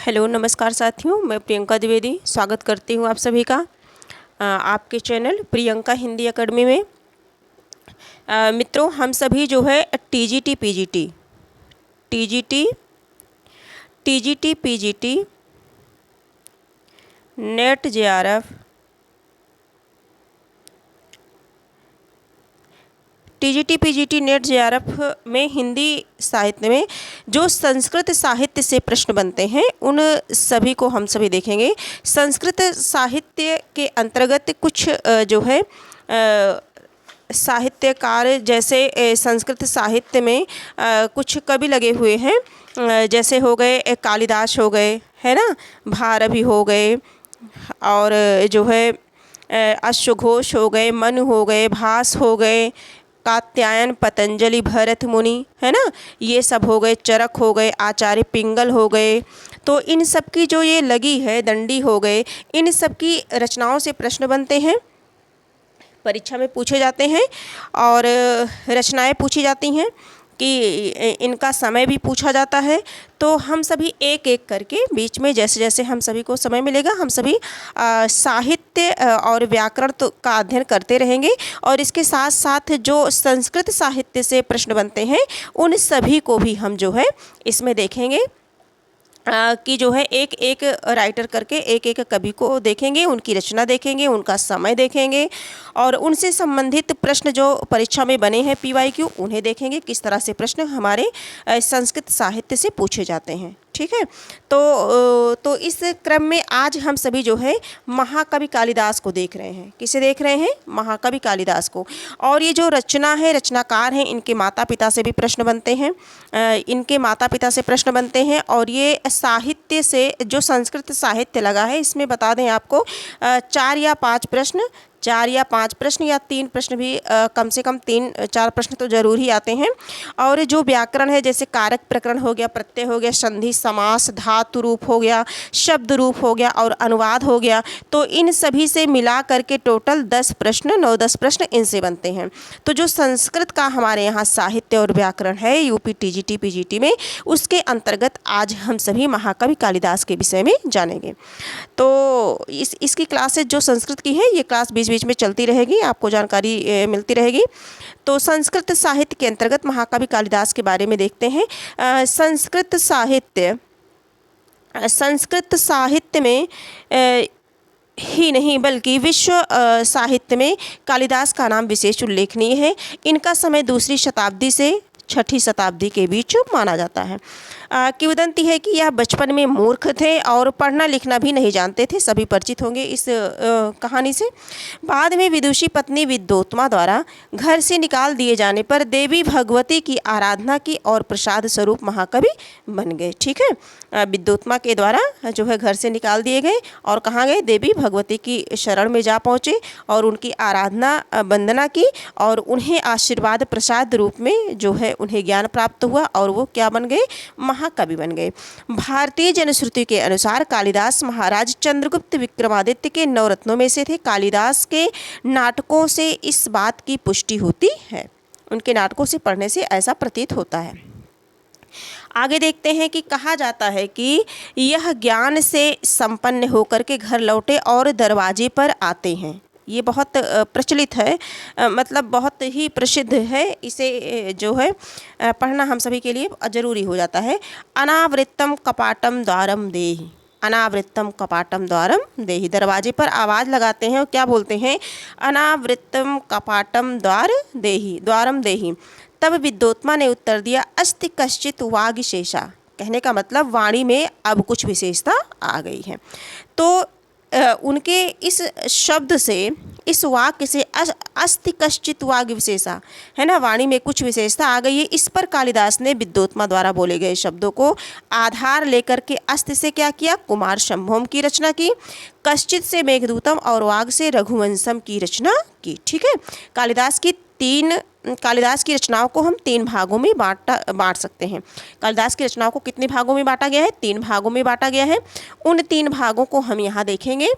Hello नमस्कार साथियों, मैं प्रियंका द्विवेदी स्वागत करती हूँ आप सभी का आपके चैनल प्रियंका हिंदी एकेडमी में। मित्रों, हम सभी जो है TGT PGT net JRF TGT PGT net JRF में हिंदी साहित्य में जो संस्कृत साहित्य से प्रश्न बनते हैं उन सभी को हम सभी देखेंगे। संस्कृत साहित्य के अंतर्गत कुछ जो है साहित्यकार जैसे संस्कृत साहित्य में कुछ कवि लगे हुए हैं, जैसे हो गए कालिदास हो गए, है ना, भारवी हो गए, और जो है अश्वघोष हो गए, मनु हो गए, भास हो गए, कात्यायन, पतंजलि, भरत मुनि, है ना, ये सब हो गए, चरक हो गए, आचार्य पिंगल हो गए। तो इन सब की जो ये लगी है, दंडी हो गए, इन सब की रचनाओं से प्रश्न बनते हैं, परीक्षा में पूछे जाते हैं और रचनाएं पूछी जाती हैं कि इनका समय भी पूछा जाता है। तो हम सभी एक एक करके बीच में जैसे जैसे हम सभी को समय मिलेगा हम सभी साहित्य और व्याकरण का अध्ययन करते रहेंगे, और इसके साथ साथ जो संस्कृत साहित्य से प्रश्न बनते हैं उन सभी को भी हम जो है इसमें देखेंगे कि जो है एक एक राइटर करके एक एक कवि को देखेंगे, उनकी रचना देखेंगे, उनका समय देखेंगे, और उनसे संबंधित प्रश्न जो परीक्षा में बने हैं पीवाईक्यू उन्हें देखेंगे, किस तरह से प्रश्न हमारे संस्कृत साहित्य से पूछे जाते हैं। ठीक है, तो इस क्रम में आज हम सभी जो है महाकवि कालिदास को देख रहे हैं। किसे देख रहे हैं? महाकवि कालिदास को। और ये जो रचना है, रचनाकार हैं, इनके माता पिता से भी प्रश्न बनते हैं, इनके माता पिता से प्रश्न बनते हैं। और ये साहित्य से जो संस्कृत साहित्य लगा है इसमें बता दें आपको 4 या 5 प्रश्न, 4 या 5 प्रश्न या 3 प्रश्न भी कम से कम 3-4 प्रश्न तो जरूर ही आते हैं। और जो व्याकरण है, जैसे कारक प्रकरण हो गया, प्रत्यय हो गया, संधि, समास, धातु रूप हो गया, शब्द रूप हो गया और अनुवाद हो गया, तो इन सभी से मिला करके टोटल 10 प्रश्न, 9-10 प्रश्न इनसे बनते हैं। तो जो संस्कृत का हमारे यहाँ साहित्य और व्याकरण है यूपी टीजीटी पीजीटी में, उसके अंतर्गत आज हम सभी महाकवि कालिदास के विषय में जानेंगे। तो इसकी क्लासेज जो संस्कृत की है ये क्लास बीच बीच में चलती रहेगी, आपको जानकारी मिलती रहेगी। तो संस्कृत साहित्य के अंतर्गत महाकवि कालिदास के बारे में देखते हैं। संस्कृत साहित्य में ही नहीं बल्कि विश्व साहित्य में कालिदास का नाम विशेष उल्लेखनीय है। इनका समय 2री शताब्दी से 6ठी शताब्दी के बीच माना जाता है। किंवदंती है कि यह बचपन में मूर्ख थे और पढ़ना लिखना भी नहीं जानते थे, सभी परिचित होंगे इस कहानी से। बाद में विदुषी पत्नी विद्योत्मा द्वारा घर से निकाल दिए जाने पर देवी भगवती की आराधना की और प्रसाद स्वरूप महाकवि बन गए। ठीक है, विद्योत्मा के द्वारा जो है घर से निकाल दिए गए और कहाँ गए? देवी भगवती की शरण में जा पहुँचे और उनकी आराधना वंदना की, और उन्हें आशीर्वाद प्रसाद रूप में जो है उन्हें ज्ञान प्राप्त हुआ और वो क्या बन गए? महाकवि बन गए। भारतीय जनश्रुति के अनुसार कालिदास महाराज चंद्रगुप्त विक्रमादित्य के 9 रत्नों में से थे। कालिदास के नाटकों से इस बात की पुष्टि होती है, उनके नाटकों से पढ़ने से ऐसा प्रतीत होता है। आगे देखते हैं कि कहा जाता है कि यह ज्ञान से संपन्न होकर के घर लौटे और दरवाजे पर आते हैं। ये बहुत प्रचलित है, मतलब बहुत ही प्रसिद्ध है। इसे जो है पढ़ना हम सभी के लिए ज़रूरी हो जाता है। अनावृत्तम कपाटम द्वारम देहि, अनावृत्तम कपाटम द्वारम देहि, दरवाजे पर आवाज़ लगाते हैं और क्या बोलते हैं? अनावृत्तम कपाटम द्वारम देहि। तब विद्योत्मा ने उत्तर दिया, अस्ति कश्चित वागशेषा, कहने का मतलब वाणी में अब कुछ विशेषता आ गई है। तो उनके इस शब्द से, इस वाक्य से अस्ति कश्चित वाग विशेषा, है ना, वाणी में कुछ विशेषता आ गई है। इस पर कालिदास ने विद्योत्मा द्वारा बोले गए शब्दों को आधार लेकर के अस्ति से क्या किया? कुमार संभोम की रचना की, कश्चित से मेघदूतम और वाग से रघुवंशम की रचना की। ठीक है, कालिदास की रचनाओं को हम 3 भागों में बांट सकते हैं। कालिदास की रचनाओं को कितने भागों में बांटा गया है? 3 भागों में बांटा गया है। उन 3 भागों को हम यहाँ देखेंगे।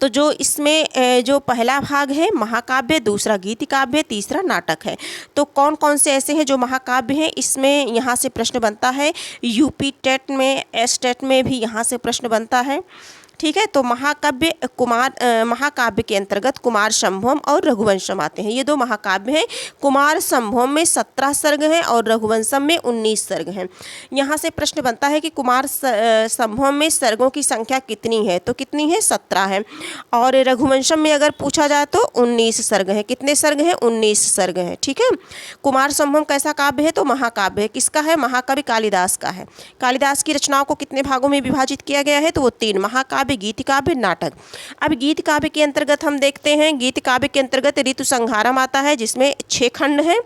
तो जो इसमें जो पहला भाग है महाकाव्य, दूसरा गीति काव्य, तीसरा नाटक है। तो कौन कौन से ऐसे हैं जो महाकाव्य हैं, इसमें यहाँ से प्रश्न बनता है। यूपी टेट में, एस टेट में भी यहाँ से प्रश्न बनता है। ठीक है, तो महाकाव्य के अंतर्गत कुमार संभवम और रघुवंशम आते हैं। ये दो महाकाव्य हैं। कुमार संभवम में 17 सर्ग हैं और रघुवंशम में 19 सर्ग हैं। यहाँ से प्रश्न बनता है कि कुमार संभवम में सर्गों की संख्या कितनी है, तो कितनी है, 17 है। और रघुवंशम में अगर पूछा जाए तो 19 सर्ग हैं। कितने सर्ग हैं, 19 सर्ग हैं। ठीक है, कुमार संभवम कैसा काव्य है, तो महाकाव्य है। किसका है, महाकवि कालिदास का है। कालिदास की रचनाओं को कितने भागों में विभाजित किया गया है, तो वो 3, महाकाव्य, गीत काव्य, नाटक। अब गीत काव्य के अंतर्गत हम देखते हैं, गीत काव्य के अंतर्गत ऋतु संहारम आता है, जिसमें 6 खंड है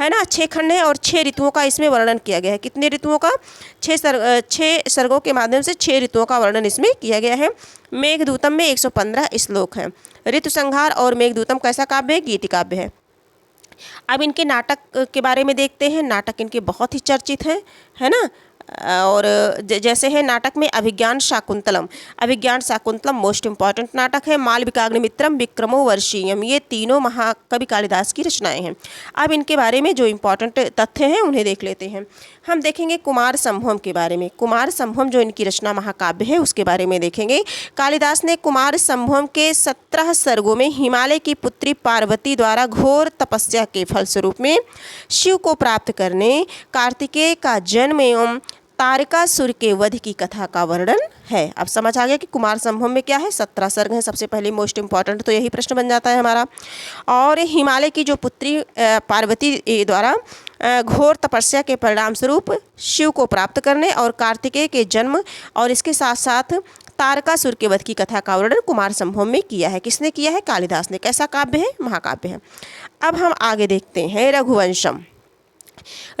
ना, 6 खंड है और 6 ऋतुओं का इसमें वर्णन किया गया है। कितने ऋतुओं का, 6 सर्गों के माध्यम से 6 ऋतुओं का वर्णन इसमें किया गया है। मेघदूतम में 115 श्लोक हैं। ऋतु संहार और मेघदूतम कैसा काव्य है, गीत काव्य है। अब इनके नाटक के बारे में देखते हैं। नाटक इनके बहुत ही चर्चित हैं, है ना। और जैसे है नाटक में अभिज्ञान शाकुंतलम। अभिज्ञान शाकुंतलम मोस्ट इम्पॉर्टेंट नाटक है। मालविकाग्निमित्रम, विक्रमो वर्षीयम, ये तीनों महाकवि कालिदास की रचनाएं हैं। अब इनके बारे में जो इम्पॉर्टेंट तथ्य हैं उन्हें देख लेते हैं। हम देखेंगे कुमार संभवम के बारे में। कुमार संभवम जो इनकी रचना महाकाव्य है उसके बारे में देखेंगे। कालिदास ने कुमार संभवम के 17 सर्गों में हिमालय की पुत्री पार्वती द्वारा घोर तपस्या के फलस्वरूप में शिव को प्राप्त करने, कार्तिकेय का जन्म एवं तारकासुर के वध की कथा का वर्णन है। अब समझ आ गया कि कुमार संभवम में क्या है, 17 सर्ग हैं। सबसे पहले मोस्ट इम्पॉर्टेंट तो यही प्रश्न बन जाता है हमारा। और हिमालय की जो पुत्री पार्वती द्वारा घोर तपस्या के परिणाम स्वरूप शिव को प्राप्त करने और कार्तिकेय के जन्म और इसके साथ साथ तारकासुर के वध की कथा का वर्णन कुमार संभवम में किया है। किसने किया है, कालिदास ने। कैसा काव्य है, महाकाव्य है। अब हम आगे देखते हैं रघुवंशम।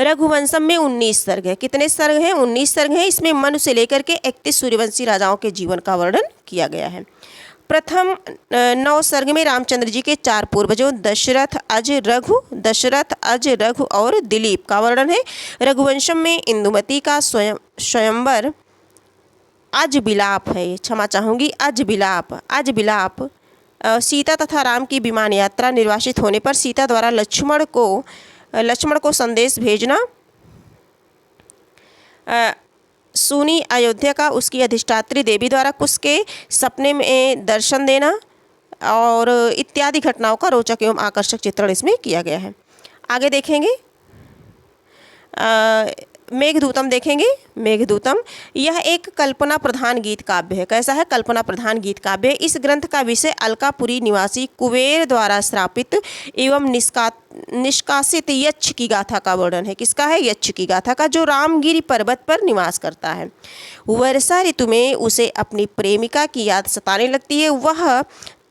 रघुवंशम में 19 सर्ग है। कितने सर्ग हैं, 19 सर्ग हैं। इसमें मनु से लेकर के 31 सूर्यवंशी राजाओं के जीवन का वर्णन किया गया है। प्रथम 9 सर्ग में रामचंद्र जी के 4 पूर्वजों दशरथ, अज, रघु और दिलीप का वर्णन है। रघुवंशम में इंदुमती का स्वयंवर, अज विलाप है, क्षमा चाहूँगी, अज विलाप, सीता तथा राम की विमान यात्रा, निर्वासित होने पर सीता द्वारा लक्ष्मण को संदेश भेजना, सुनी अयोध्या का उसकी अधिष्ठात्री देवी द्वारा कुश के सपने में दर्शन देना और इत्यादि घटनाओं का रोचक एवं आकर्षक चित्रण इसमें किया गया है। आगे देखेंगे मेघदूतम देखेंगे। मेघदूतम यह एक कल्पना प्रधान गीत काव्य है। कैसा है, कल्पना प्रधान गीत काव्य। इस ग्रंथ का विषय अलकापुरी निवासी कुबेर द्वारा श्रापित एवं निष्कासित यक्ष की गाथा का वर्णन है। किसका है, यक्ष की गाथा का, जो रामगिरी पर्वत पर निवास करता है। वर्षा ऋतु में उसे अपनी प्रेमिका की याद सताने लगती है।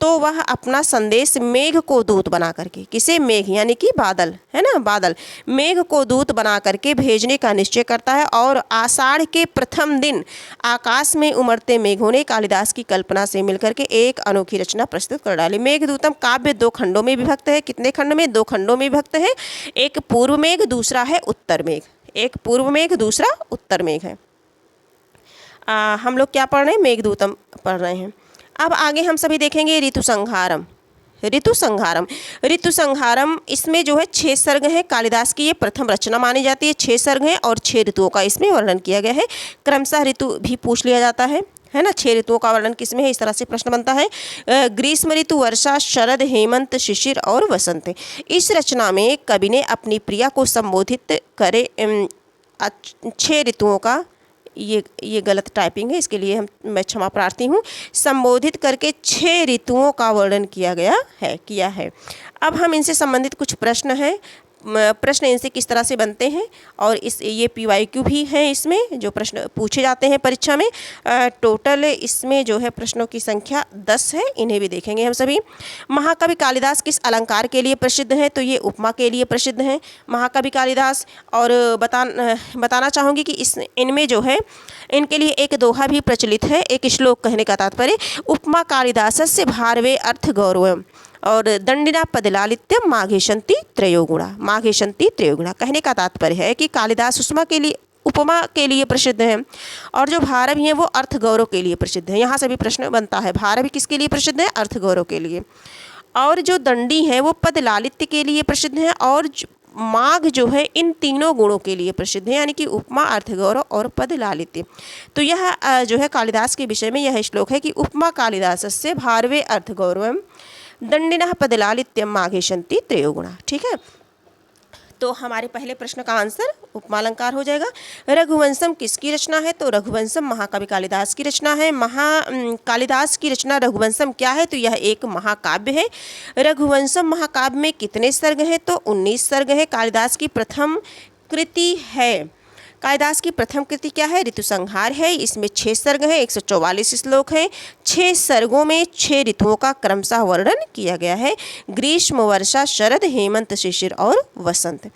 वह अपना संदेश मेघ को दूत बना करके, किसे, मेघ यानी कि बादल, है ना, बादल, मेघ को दूत बना करके भेजने का निश्चय करता है। और आषाढ़ के प्रथम दिन आकाश में उमड़ते मेघों ने कालिदास की कल्पना से मिलकर के एक अनोखी रचना प्रस्तुत कर डाली। मेघदूतम काव्य 2 खंडों में विभक्त है। कितने खंड में, 2 खंडों में विभक्त है। एक पूर्व मेघ, दूसरा है उत्तर मेघ। एक पूर्व मेघ, दूसरा उत्तर मेघ है। हम लोग क्या पढ़ रहे हैं, मेघदूतम पढ़ रहे हैं। अब आगे हम सभी देखेंगे ऋतु संहारम। इसमें जो है 6 सर्ग हैं। कालिदास की ये प्रथम रचना मानी जाती है। 6 सर्ग हैं और 6 ऋतुओं का इसमें वर्णन किया गया है। क्रमशः ऋतु भी पूछ लिया जाता है ना। 6 ऋतुओं का वर्णन किसमें है, इस तरह से प्रश्न बनता है। ग्रीष्म ऋतु, वर्षा, शरद, हेमंत, शिशिर और वसंत। इस रचना में कवि ने अपनी प्रिया को संबोधित करे 6 ऋतुओं का, ये गलत टाइपिंग है, इसके लिए मैं क्षमा प्रार्थी हूँ। संबोधित करके 6 ऋतुओं का वर्णन किया है। अब हम इनसे संबंधित कुछ प्रश्न इनसे किस तरह से बनते हैं और ये PYQ भी हैं इसमें जो प्रश्न पूछे जाते हैं परीक्षा में। टोटल इसमें जो है प्रश्नों की संख्या 10 है। इन्हें भी देखेंगे हम सभी। महाकवि कालिदास किस अलंकार के लिए प्रसिद्ध हैं, तो ये उपमा के लिए प्रसिद्ध हैं महाकवि कालिदास। और बताना चाहूँगी कि इनमें जो है इनके लिए एक दोहा भी प्रचलित है। एक श्लोक कहने का तात्पर्य, उपमा कालिदासस्य भारवे अर्थ गौरवम और दंडिना पदलालित्यम माघेशंती त्रयोगुणा। कहने का तात्पर्य है कि कालिदास उपमा के लिए प्रसिद्ध हैं, और जो भारवी हैं वो अर्थ गौरव के लिए प्रसिद्ध हैं। यहाँ से भी प्रश्न बनता है, भारवी किसके लिए प्रसिद्ध है? अर्थ गौरव के लिए। और जो दंडी हैं वो पद लालित्य के लिए प्रसिद्ध हैं, और माघ जो है इन तीनों गुणों के लिए प्रसिद्ध है, यानी कि उपमा, अर्थ गौरव और पद लालित्य। तो यह जो है कालिदास के विषय में यह श्लोक है कि उपमा कालिदासस्य भारवे अर्थ गौरवम दंडिनः पद लालित्यम माघे सन्ति त्रयो गुणा। ठीक है, तो हमारे पहले प्रश्न का आंसर उपमालंकार हो जाएगा। रघुवंशम किसकी रचना है? तो रघुवंशम महाकवि कालिदास की रचना है। कालिदास की रचना रघुवंशम क्या है? तो यह एक महाकाव्य है। रघुवंशम महाकाव्य में कितने सर्ग हैं? तो 19 सर्ग हैं। कालिदास की प्रथम कृति है। कालिदास की प्रथम कृति क्या है? ऋतुसंहार है। इसमें 6 सर्ग हैं, 144 श्लोक हैं। 6 सर्गों में 6 ऋतुओं का क्रमशः वर्णन किया गया है, ग्रीष्म, वर्षा, शरद, हेमंत, शिशिर और वसंत।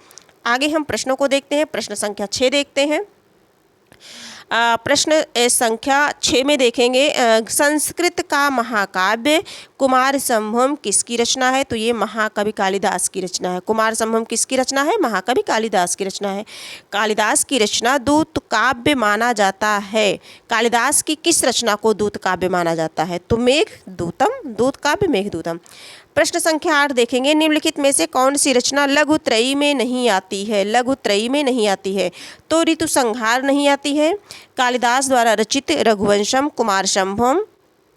आगे हम प्रश्नों को देखते हैं। प्रश्न संख्या 6 देखते हैं। प्रश्न संख्या 6 में देखेंगे, संस्कृत का महाकाव्य कुमार संभवम किसकी रचना है? तो ये महाकवि कालिदास की रचना है। कुमार संभवम किसकी रचना है? महाकवि कालिदास की रचना है। कालिदास की रचना दूत काव्य माना जाता है। कालिदास की किस रचना को दूत काव्य माना जाता है? तो मेघदूतम, दूत काव्य मेघदूतम। प्रश्न संख्या 8 देखेंगे, निम्नलिखित में से कौन सी रचना लघुत्रयी में नहीं आती है? लघुत्रयी में नहीं आती है तो ऋतुसंहार नहीं आती है, कालिदास द्वारा रचित रघुवंशम, कुमार संभवम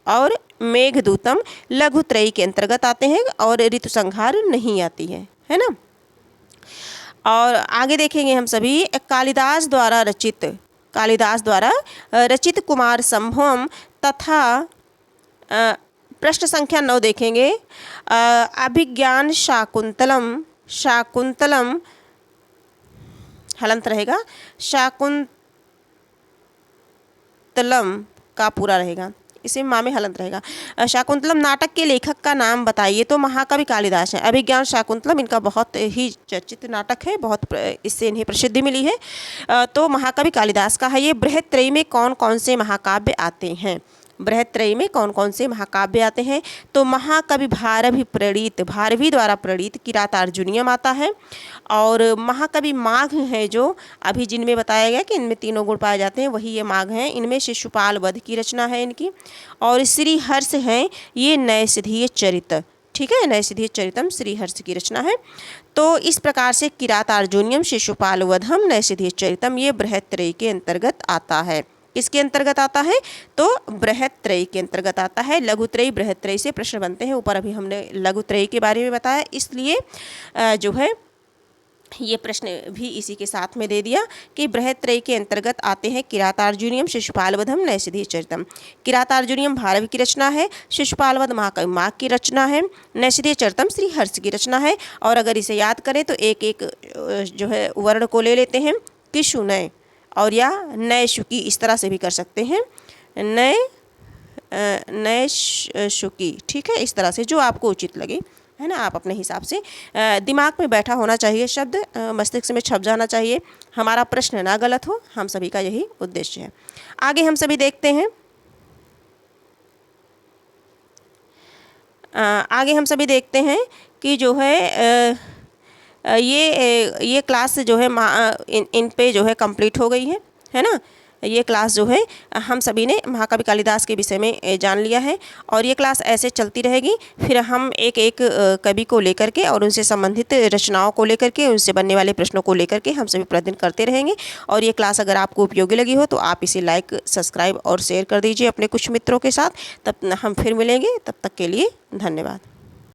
और मेघदूतम लघुत्रयी के अंतर्गत आते हैं और ऋतुसंहार नहीं आती है ना। और आगे देखेंगे हम सभी, कालिदास द्वारा रचित कुमार संभवम तथा प्रश्न संख्या 9 देखेंगे, अभिज्ञान शाकुंतलम हलंत रहेगा, शाकुंतलम का पूरा रहेगा, इसे माँ में हलंत रहेगा। शाकुंतलम नाटक के लेखक का नाम बताइए? तो महाकवि कालिदास है। अभिज्ञान शाकुंतलम इनका बहुत ही चर्चित नाटक है, बहुत इससे इन्हें प्रसिद्धि मिली है। तो महाकवि कालिदास का है ये। बृहत्त्रयी में कौन कौन से महाकाव्य आते हैं? बृहत्त्रयी में कौन कौन से महाकाव्य आते हैं? तो महाकवि भारवी द्वारा प्रणीत किरातार्जुनीयम आता है, और महाकवि माघ है जो अभी जिनमें बताया गया कि इनमें तीनों गुण पाए जाते हैं, वही ये माघ हैं। इनमें शिशुपाल वध की रचना है इनकी। और श्रीहर्ष हैं ये नैषधीय चरित, ठीक है, नैषधीय चरितम श्रीहर्ष की रचना है। तो इस प्रकार से किरातार्जुनीयम, शिशुपाल वधम, नैषधीय चरितम ये बृहत्त्रयी के अंतर्गत आता है। किसके अंतर्गत आता है? तो बृहत्त्रयी के अंतर्गत आता है। लघुत्रयी बृहत्त्रयी से प्रश्न बनते हैं। ऊपर अभी हमने लघुत्रयी के बारे में बताया, इसलिए जो है ये प्रश्न भी इसी के साथ में दे दिया कि बृहत्त्रयी के अंतर्गत आते हैं किरातार्जुनीयम, शिशुपालवधम, नैषधीय चरितम। किरातार्जुनीयम भारवी की रचना है, शिशुपालवध महाकवि माघ की रचना है, नैषधीय चरितम श्रीहर्ष की रचना है। और अगर इसे याद करें तो एक एक जो है वर्ण को ले लेते हैं, किशु नय और या नए शुकी, इस तरह से भी कर सकते हैं, नए शुकी, ठीक है, इस तरह से जो आपको उचित लगे, है ना। आप अपने हिसाब से, दिमाग में बैठा होना चाहिए शब्द, मस्तिष्क में छप जाना चाहिए, हमारा प्रश्न ना गलत हो, हम सभी का यही उद्देश्य है। आगे हम सभी देखते हैं, कि जो है ये क्लास जो है इन पे जो है कंप्लीट हो गई है ना। ये क्लास जो है हम सभी ने महाकवि कालिदास के विषय में जान लिया है, और ये क्लास ऐसे चलती रहेगी। फिर हम एक एक कवि को लेकर के और उनसे संबंधित रचनाओं को लेकर के, उनसे बनने वाले प्रश्नों को लेकर के हम सभी प्रतिदिन करते रहेंगे। और ये क्लास अगर आपको उपयोगी लगी हो तो आप इसे लाइक, सब्सक्राइब और शेयर कर दीजिए अपने कुछ मित्रों के साथ। तब हम फिर मिलेंगे, तब तक के लिए धन्यवाद।